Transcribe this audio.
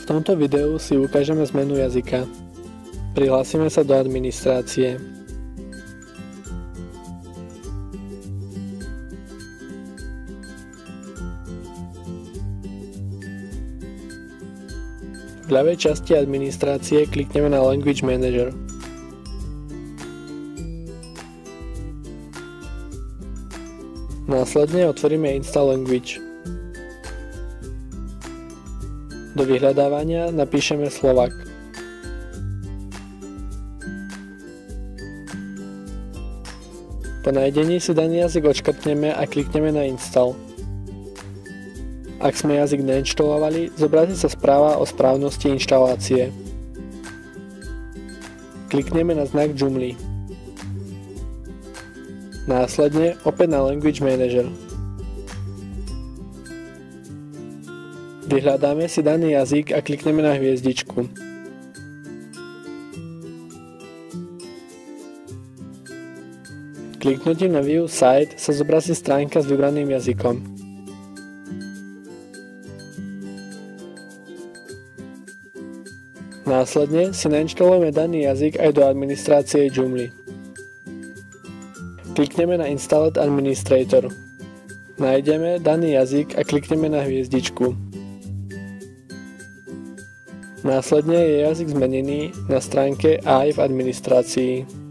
V tomto videu si ukážeme zmenu jazyka. Prihlásime sa do administrácie. V ľavej časti administrácie klikneme na Language Manager. Následne otvoríme Install Language. Do vyhľadávania napíšeme Slovak. Po nájdení si daný jazyk odškrtneme a klikneme na Install. Ak sme jazyk nainštalovali, zobrazí sa správa o správnosti inštalácie. Klikneme na znak Joomla. Následne opäť na Language Manager. Vyhľadáme si daný jazyk a klikneme na hviezdičku. Kliknutím na View Site sa zobrazí stránka s vybraným jazykom. Následne si nainštalujeme daný jazyk aj do administrácie Joomla. Klikneme na Installed Administrator. Nájdeme daný jazyk a klikneme na hviezdičku. Následne je jazyk zmenený na stránke AI v administrácii.